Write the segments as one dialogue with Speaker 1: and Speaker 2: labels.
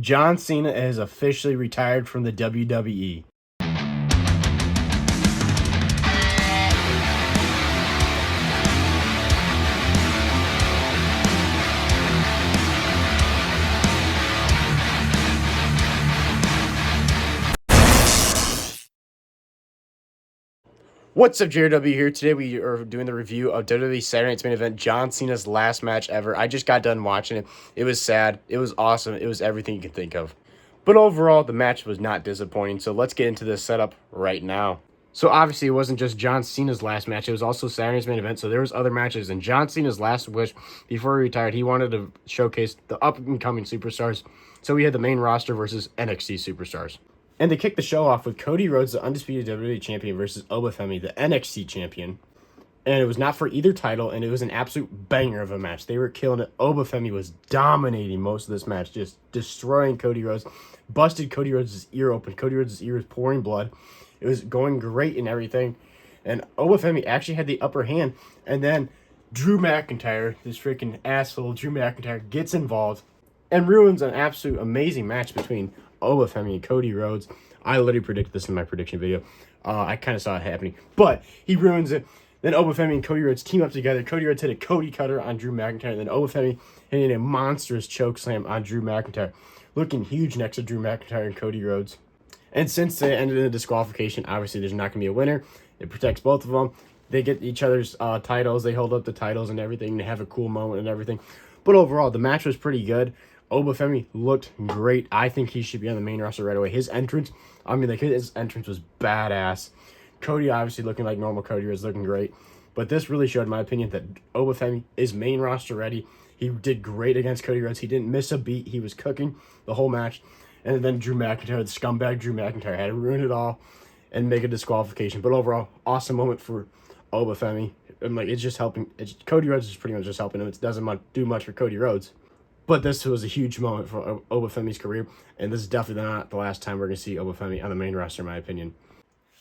Speaker 1: John Cena has officially retired from the WWE. What's up, JW here. Today we are doing the review of WWE Saturday Night's Main Event, John Cena's last match ever. I just got done watching it. It was sad. It was awesome. It was everything you can think of. But overall, the match was not disappointing, so let's get into this setup right now. So obviously, it wasn't just John Cena's last match. It was also Saturday's Main Event, so there was other matches. And John Cena's last wish before he retired, he wanted to showcase the up-and-coming superstars. So we had the main roster versus NXT superstars. And they kicked the show off with Cody Rhodes, the undisputed WWE champion, versus Obafemi, the NXT champion. And it was not for either title, and it was an absolute banger of a match. They were killing it. Obafemi was dominating most of this match, just destroying Cody Rhodes. Busted Cody Rhodes' ear open. Cody Rhodes' ear was pouring blood. It was going great and everything. And Obafemi actually had the upper hand. And then Drew McIntyre, this freaking asshole Drew McIntyre, gets involved and ruins an absolute amazing match between Obafemi and Cody Rhodes. I literally predicted this in my prediction video. I kind of saw it happening, but he ruins it. Then Obafemi and Cody Rhodes team up together. Cody Rhodes hit a Cody Cutter on Drew McIntyre. Then Obafemi hitting a monstrous choke slam on Drew McIntyre. Looking huge next to Drew McIntyre and Cody Rhodes. And since they ended in a disqualification, obviously there's not going to be a winner. It protects both of them. They get each other's titles. They hold up the titles and everything. They have a cool moment and everything. But overall, the match was pretty good. Obafemi looked great. I think he should be on the main roster right away. His entrance was badass. Cody obviously looking like normal Cody was looking great. But this really showed, in my opinion, that Obafemi is main roster ready. He did great against Cody Rhodes. He didn't miss a beat. He was cooking the whole match. And then Drew McIntyre, the scumbag Drew McIntyre, had to ruin it all and make a disqualification. But overall, awesome moment for Obafemi. And it's just helping. Cody Rhodes is pretty much just helping him. It doesn't do much for Cody Rhodes. But this was a huge moment for Obafemi's career, and this is definitely not the last time we're going to see Obafemi on the main roster, in my opinion.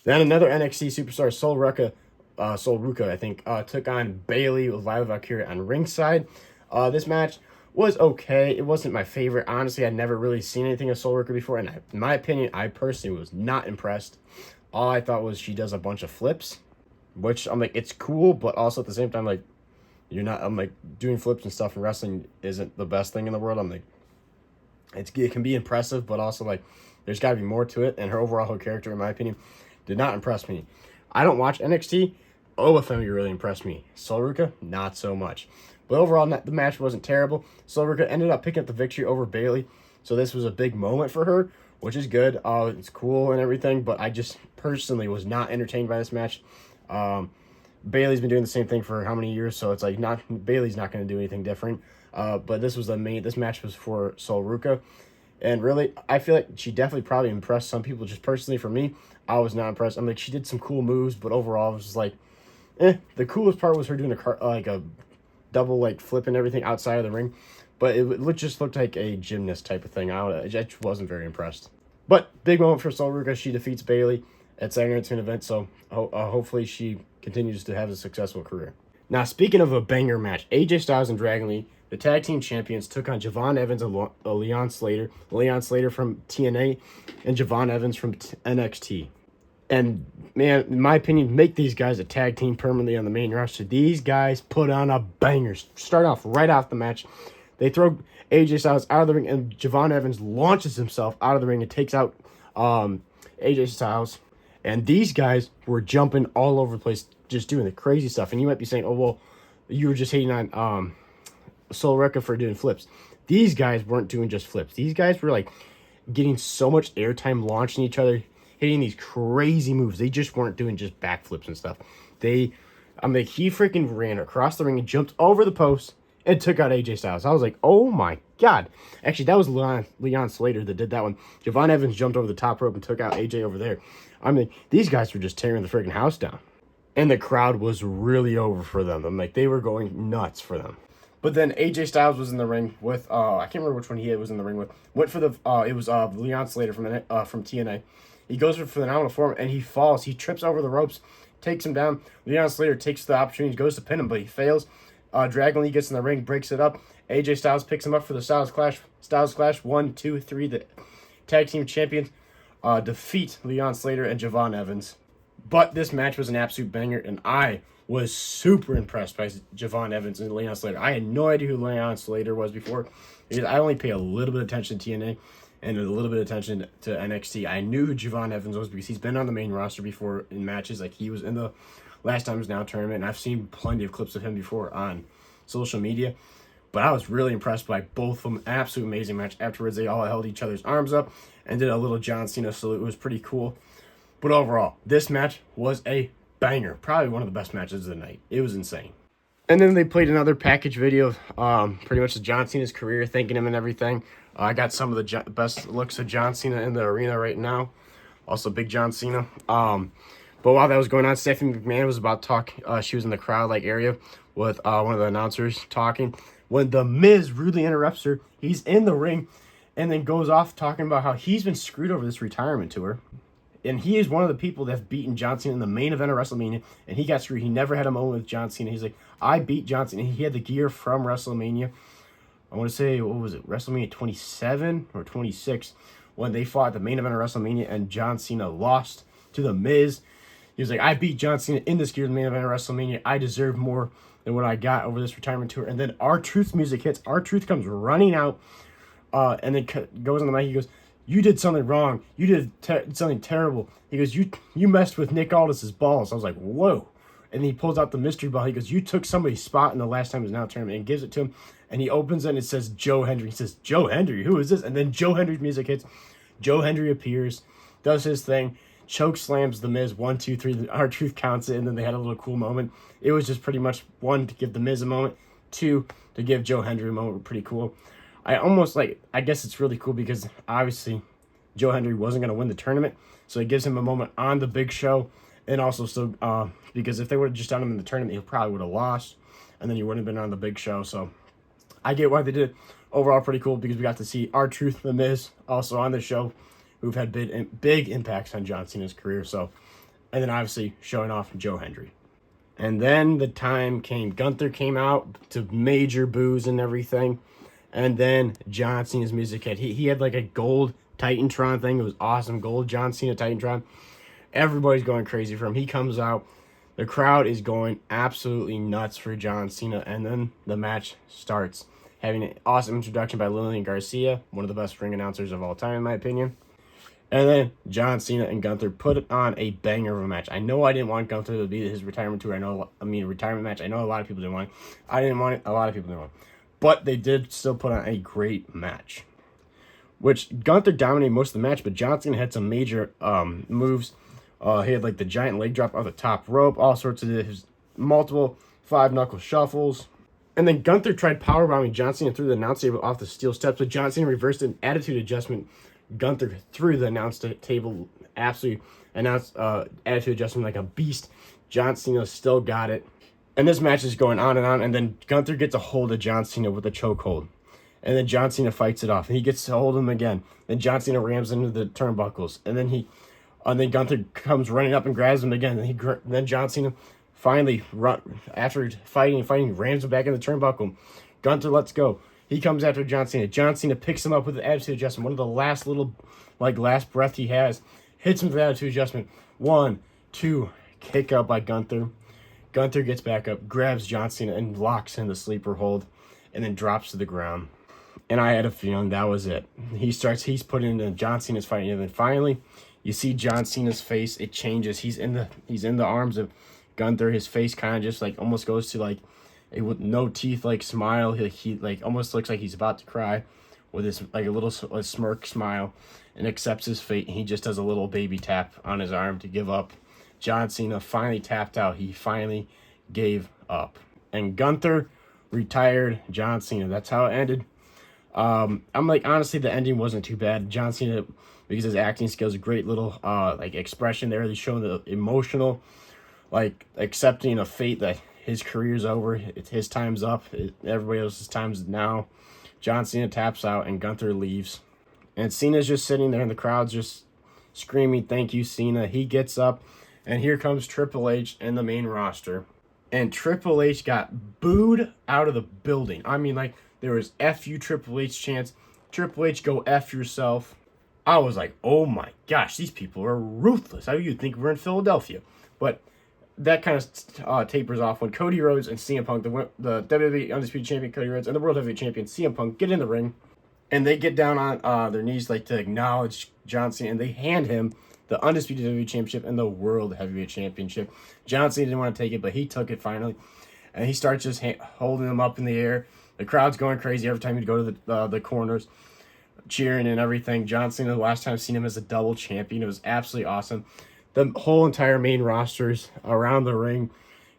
Speaker 1: Then another NXT superstar, Sol Ruca, I think, took on Bayley with Lila Valkyria on ringside. This match was okay. It wasn't my favorite. Honestly, I'd never really seen anything of Sol Ruca before, and in my opinion, I personally was not impressed. All I thought was she does a bunch of flips, which I'm like, it's cool, but also at the same time, like, I'm like, doing flips and stuff in wrestling isn't the best thing in the world. I'm like, it can be impressive, but also, like, there's got to be more to it. And her character, in my opinion, did not impress me. I don't watch NXT. Obafemi really impressed me. Sol Ruca, not so much. But overall, the match wasn't terrible. Sol Ruca ended up picking up the victory over Bayley. So this was a big moment for her, which is good. It's cool and everything, but I just personally was not entertained by this match. Bayley's been doing the same thing for how many years, so it's like Bayley's not going to do anything different. But this match was for Sol Ruca, and really, I feel like she definitely probably impressed some people. Just personally, for me, I was not impressed. I'm like, she did some cool moves, but overall, it was just like, The coolest part was her doing a double like flip and everything outside of the ring, but it just looked like a gymnast type of thing. I just wasn't very impressed. But big moment for Sol Ruca. She defeats Bayley at Saturday Night's Main Event, so hopefully she continues to have a successful career. Now, speaking of a banger match, AJ Styles and Dragon Lee, the tag team champions, took on Javon Evans and Leon Slater. Leon Slater from TNA and Javon Evans from NXT. And, man, in my opinion, make these guys a tag team permanently on the main roster. These guys put on a banger. Start off right off the match. They throw AJ Styles out of the ring, and Javon Evans launches himself out of the ring and takes out AJ Styles. And these guys were jumping all over the place, just doing the crazy stuff. And you might be saying, oh, well, you were just hating on Sol Ruca for doing flips. These guys weren't doing just flips. These guys were, like, getting so much airtime, launching each other, hitting these crazy moves. They just weren't doing just backflips and stuff. He freaking ran across the ring and jumped over the post and took out AJ Styles. I was like, oh, my God. Actually, that was Leon Slater that did that one. Javon Evans jumped over the top rope and took out AJ over there. I mean, these guys were just tearing the freaking house down. And the crowd was really over for them. I'm like, they were going nuts for them. But then AJ Styles was in the ring with, I can't remember which one he was in the ring with. Went for it was Leon Slater from TNA. He goes for the phenomenal form, and he falls. He trips over the ropes, takes him down. Leon Slater takes the opportunity, goes to pin him, but he fails. Dragon Lee gets in the ring, breaks it up, AJ Styles picks him up for the Styles Clash. Styles Clash 1, 2, 3. The tag team champions defeat Leon Slater and Javon Evans. But this match was an absolute banger, and I was super impressed by Javon Evans and Leon Slater. I had no idea who Leon Slater was before, because I only pay a little bit of attention to TNA and a little bit of attention to NXT. I knew who Javon Evans was because he's been on the main roster before in matches. Like, he was in the Last Time's Now tournament, and I've seen plenty of clips of him before on social media. But I was really impressed by both of them. Absolute amazing match. Afterwards, they all held each other's arms up and did a little John Cena salute. It was pretty cool. But overall, this match was a banger. Probably one of the best matches of the night. It was insane. And then they played another package video of pretty much John Cena's career, thanking him and everything. I got some of the best looks of John Cena in the arena right now. Also, big John Cena. But while that was going on, Stephanie McMahon was about to talk. She was in the crowd area with one of the announcers talking. When The Miz rudely interrupts her, he's in the ring and then goes off talking about how he's been screwed over this retirement tour. And he is one of the people that have beaten John Cena in the main event of WrestleMania, and he got screwed. He never had a moment with John Cena. He's like, I beat John Cena. He had the gear from WrestleMania. I want to say, what was it, WrestleMania 27 or 26, when they fought the main event of WrestleMania, and John Cena lost to The Miz. He was like, I beat John Cena in this gear in the main event of WrestleMania. I deserve more than what I got over this retirement tour. And then R-Truth's music hits. R-Truth comes running out, and then goes on the mic. He goes, you did something wrong. You did something terrible. He goes, you messed with Nick Aldis's balls. I was like, whoa. And he pulls out the mystery ball. He goes, you took somebody's spot in the Last Time Is Now tournament, and gives it to him. And he opens it, and it says Joe Hendry. He says, Joe Hendry? Who is this? And then Joe Hendry's music hits. Joe Hendry appears, does his thing, choke slams The Miz. 1, 2, 3. R-Truth counts it, and then they had a little cool moment. It was just pretty much, 1, to give The Miz a moment. 2, to give Joe Hendry a moment. Pretty cool. I guess it's really cool because obviously Joe Hendry wasn't going to win the tournament, so it gives him a moment on the big show, and also still because if they would have just done him in the tournament, he probably would have lost, and then he wouldn't have been on the big show. So I get why they did it. Overall, pretty cool because we got to see R-Truth, The Miz, also on the show, who've had big impacts on John Cena's career. So, and then obviously showing off Joe Hendry. And then the time came. Gunther came out to major boos and everything. And then John Cena's music hit. He had like a gold Titantron thing. It was awesome. Gold John Cena Titantron. Everybody's going crazy for him. He comes out. The crowd is going absolutely nuts for John Cena. And then the match starts. Having an awesome introduction by Lillian Garcia, one of the best ring announcers of all time, in my opinion. And then John Cena and Gunther put on a banger of a match. I know I didn't want Gunther to be his retirement tour. Retirement match. I know a lot of people didn't want it. I didn't want it. A lot of people didn't want it. But they did still put on a great match, which Gunther dominated most of the match, but John Cena had some major moves. He had like the giant leg drop off the top rope, all sorts of his multiple 5-knuckle shuffles. And then Gunther tried powerbombing John Cena through the announce table off the steel steps, but John Cena reversed an attitude adjustment. Gunther through the announce table, absolutely announced attitude adjustment like a beast. John Cena still got it. And this match is going on, and then Gunther gets a hold of John Cena with a chokehold. And then John Cena fights it off, and he gets a hold of him again. Then John Cena rams into the turnbuckles, and then Gunther comes running up and grabs him again. And then John Cena finally, after fighting, rams him back in the turnbuckle. Gunther lets go. He comes after John Cena. John Cena picks him up with the attitude adjustment. One of the last breath he has. Hits him with the attitude adjustment. 1, 2, kick out by Gunther. Gunther gets back up, grabs John Cena, and locks in the sleeper hold, and then drops to the ground. And I had a feeling that was it. He's putting into John Cena's fighting, and then finally, you see John Cena's face. It changes. He's in the arms of Gunther. His face kind of just like almost goes to like a with no teeth like smile. He like almost looks like he's about to cry, with this like a smirk smile, and accepts his fate. And he just does a little baby tap on his arm to give up. John Cena finally tapped out. He finally gave up. And Gunther retired John Cena. That's how it ended. I'm like, honestly, the ending wasn't too bad. John Cena, because his acting skills, a great little like expression there. He's showing the emotional, like accepting of fate that his career's over. His time's up. Everybody else's time's now. John Cena taps out and Gunther leaves. And Cena's just sitting there and the crowd's just screaming, thank you, Cena. He gets up. And here comes Triple H in the main roster. And Triple H got booed out of the building. I mean, like, There was F you Triple H chants. Triple H, go F yourself. I was like, oh my gosh, these people are ruthless. How do you think we're in Philadelphia? But that kind of tapers off when Cody Rhodes and CM Punk, the WWE Undisputed Champion Cody Rhodes and the World Heavyweight Champion CM Punk, get in the ring. And they get down on their knees like to acknowledge John Cena. And they hand him the Undisputed WWE Championship and the World Heavyweight Championship. John Cena didn't want to take it, but he took it finally. And he starts just holding them up in the air. The crowd's going crazy every time he'd go to the corners, cheering and everything. John Cena, the last time I've seen him as a double champion, it was absolutely awesome. The whole entire main rosters around the ring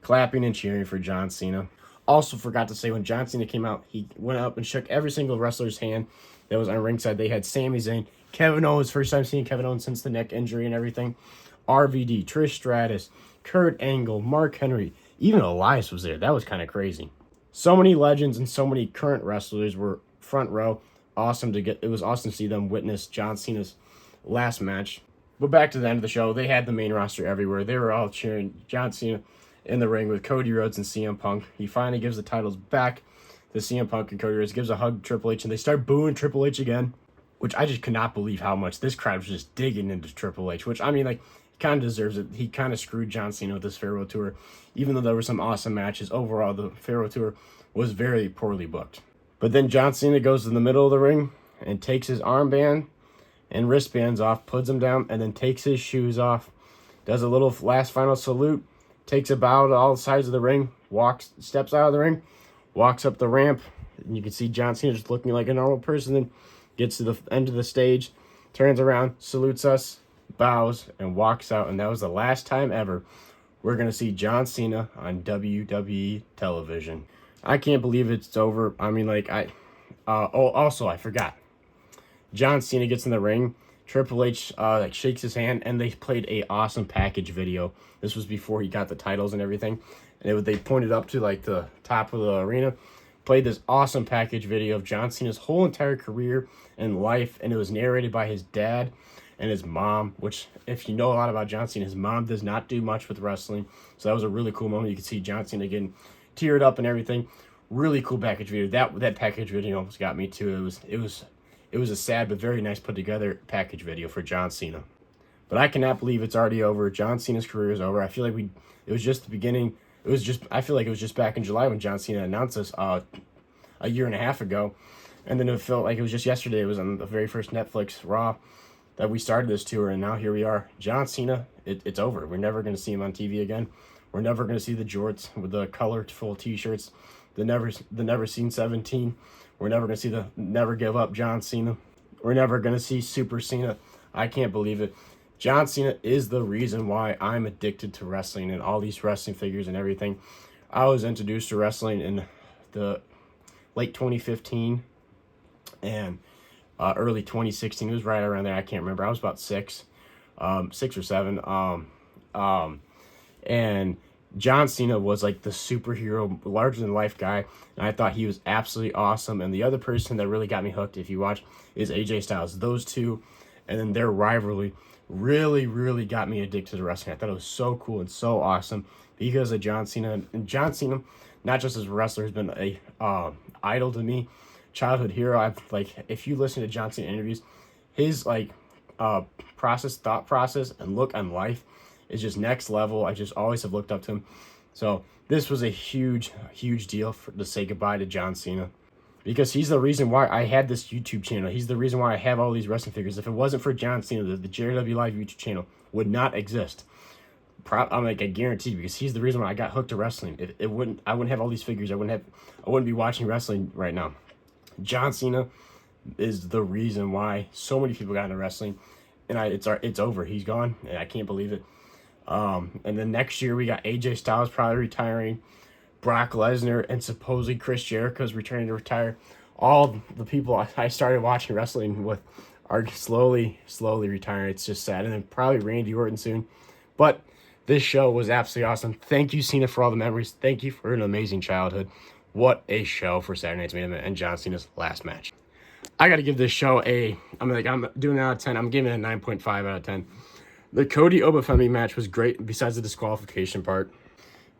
Speaker 1: clapping and cheering for John Cena. Also forgot to say, when John Cena came out, he went up and shook every single wrestler's hand that was on ringside. They had Sami Zayn, Kevin Owens, first time seeing Kevin Owens since the neck injury and everything, RVD, Trish Stratus, Kurt Angle, Mark Henry, even Elias was there. That was kind of crazy. So many legends and so many current wrestlers were front row. It was awesome to see them witness John Cena's last match. But back to the end of the show, they had the main roster everywhere. They were all cheering John Cena in the ring with Cody Rhodes and CM Punk. He finally gives the titles back to CM Punk and Cody Rhodes, gives a hug to Triple H, and they start booing Triple H again, which I just could not believe how much this crowd was just digging into Triple H, which, I mean, like, he kind of deserves it. He kind of screwed John Cena with this farewell tour. Even though there were some awesome matches, overall, the farewell tour was very poorly booked. But then John Cena goes to the middle of the ring and takes his armband and wristbands off, puts them down, and then takes his shoes off, does a little last final salute, takes a bow to all sides of the ring, steps out of the ring, walks up the ramp, and you can see John Cena just looking like a normal person, then gets to the end of the stage, turns around, salutes us, bows, and walks out. And that was the last time ever we're going to see John Cena on WWE television. I can't believe it's over. I mean, like, also, I forgot. John Cena gets in the ring. Triple H shakes his hand, and they played a awesome package video. This was before he got the titles and everything. And they pointed up to like the top of the arena, played this awesome package video of John Cena's whole entire career and life, and it was narrated by his dad and his mom, which, if you know a lot about John Cena, his mom does not do much with wrestling. So that was a really cool moment. You could see John Cena getting teared up and everything. Really cool package video. That package video almost got me too. It was a sad but very nice put together package video for John Cena. But I cannot believe it's already over. John Cena's career is over. I feel like it was just the beginning. I feel like it was just back in July when John Cena announced this a year and a half ago. And then it felt like it was just yesterday. It was on the very first Netflix Raw that we started this tour, and now here we are. John Cena, it's over. We're never going to see him on TV again. We're never going to see the jorts with the colorful T-shirts, the Never Seen 17. We're never going to see the Never Give Up John Cena. We're never going to see Super Cena. I can't believe it. John Cena is the reason why I'm addicted to wrestling and all these wrestling figures and everything. I was introduced to wrestling in the late 2015 and early 2016. It was right around there. I can't remember. I was about 6 or 7. And John Cena was like the superhero, larger than life guy, and I thought he was absolutely awesome. And the other person that really got me hooked, if you watch, is AJ Styles. Those two, and then their rivalry really, really got me addicted to wrestling. I thought it was so cool and so awesome because of John Cena. And John Cena, not just as a wrestler, has been a idol to me, childhood hero. If you listen to John Cena interviews, his thought process, and look on life is just next level. I just always have looked up to him. So this was a huge, huge deal to say goodbye to John Cena, because he's the reason why I had this YouTube channel. He's the reason why I have all these wrestling figures. If it wasn't for John Cena, the JRW Live YouTube channel would not exist. I guarantee, because he's the reason why I got hooked to wrestling. I wouldn't have all these figures. I wouldn't be watching wrestling right now. John Cena is the reason why so many people got into wrestling, and it's over. He's gone, and I can't believe it. And then next year we got AJ Styles probably retiring, Brock Lesnar, and supposedly Chris Jericho's returning to retire. All the people I started watching wrestling with are slowly retiring. It's just sad. And then probably Randy Orton soon. But this show was absolutely awesome. Thank you, Cena, for all the memories. Thank you for an amazing childhood. What a show for Saturday Night's Main Event and John Cena's last match. I got to give this show I'm doing it out of 10. I'm giving it a 9.5 out of 10. The Cody Obafemi match was great, besides the disqualification part.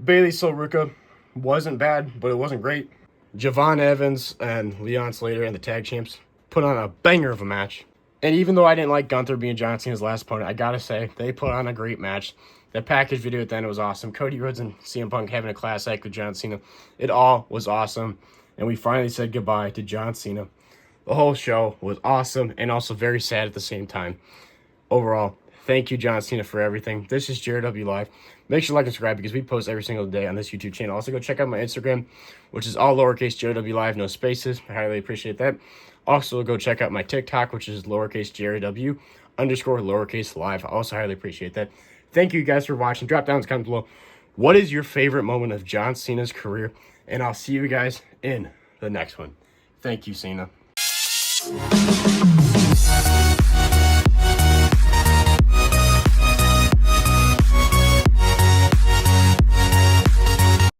Speaker 1: Bailey Silruka wasn't bad, but it wasn't great. Javon Evans and Leon Slater and the tag champs put on a banger of a match. And even though I didn't like Gunther being John Cena's last opponent, I gotta say, they put on a great match. That package video at the end was awesome. Cody Rhodes and CM Punk having a class act with John Cena. It all was awesome. And we finally said goodbye to John Cena. The whole show was awesome and also very sad at the same time. Overall, thank you, John Cena, for everything. This is JRW Live. Make sure to like and subscribe because we post every single day on this YouTube channel. Also, go check out my Instagram, which is all lowercase JRW Live, no spaces. I highly appreciate that. Also, go check out my TikTok, which is lowercase JRW underscore lowercase live. I also highly appreciate that. Thank you guys for watching. Drop down in the comments below. What is your favorite moment of John Cena's career? And I'll see you guys in the next one. Thank you, Cena.